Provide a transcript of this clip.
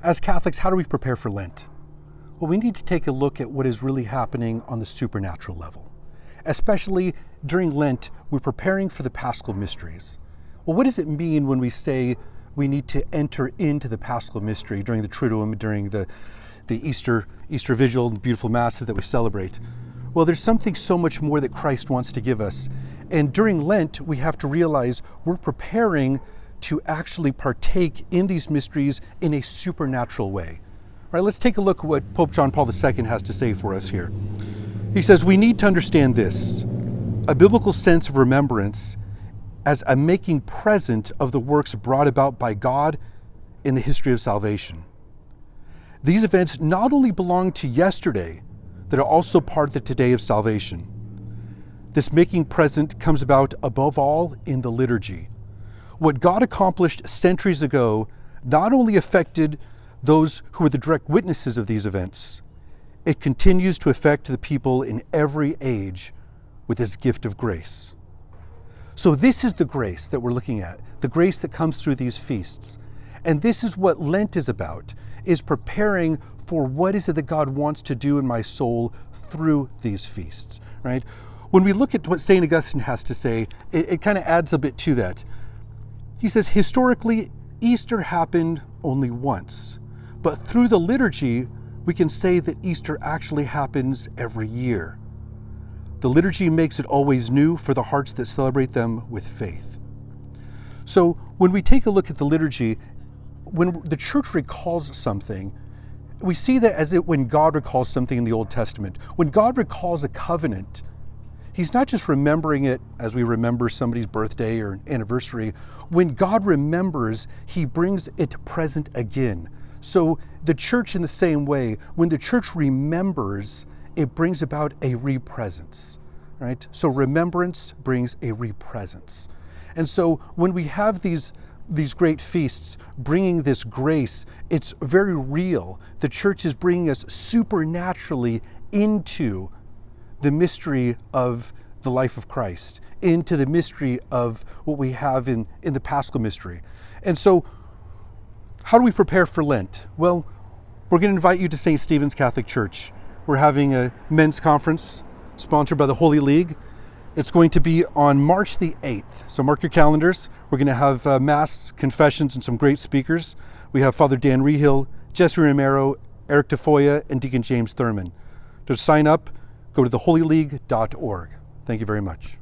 As Catholics, how do we prepare for Lent? Well, we need to take a look at what is really happening on the supernatural level. Especially during Lent, we're preparing for the Paschal mysteries. Well, what does it mean when we say we need to enter into the Paschal mystery during the Triduum, during the Easter Vigil, the beautiful masses that we celebrate? Well, there's something so much more that Christ wants to give us. And during Lent, we have to realize we're preparing to actually partake in these mysteries in a supernatural way. All right, let's take a look at what Pope John Paul II has to say for us here. He says, we need to understand this, a biblical sense of remembrance as a making present of the works brought about by God in the history of salvation. These events not only belong to yesterday, that are also part of the today of salvation. This making present comes about above all in the liturgy. What God accomplished centuries ago not only affected those who were the direct witnesses of these events, it continues to affect the people in every age with His gift of grace. So this is the grace that we're looking at, the grace that comes through these feasts. And this is what Lent is about, is preparing for what is it that God wants to do in my soul through these feasts, right? When we look at what St. Augustine has to say, it kind of adds a bit to that. He says, historically, Easter happened only once, but through the liturgy, we can say that Easter actually happens every year. The liturgy makes it always new for the hearts that celebrate them with faith. So when we take a look at the liturgy, when the church recalls something, we see that as when God recalls something in the Old Testament. When God recalls a covenant, He's not just remembering it as we remember somebody's birthday or anniversary. When God remembers, He brings it present again. So the church in the same way, when the church remembers, it brings about a re-presence, right? So remembrance brings a re-presence. And so when we have these great feasts bringing this grace, it's very real. The church is bringing us supernaturally into the mystery of the life of Christ, into the mystery of what we have in the Paschal mystery. And so how do we prepare for Lent? Well, we're going to invite you to St. Stephen's Catholic Church. We're having a men's conference sponsored by the Holy League. It's going to be on March the 8th. So mark your calendars. We're going to have Mass, confessions, and some great speakers. We have Father Dan Rehill, Jesse Romero, Eric Tafoya, and Deacon James Thurman. To sign up, go to theholyleague.org. Thank you very much.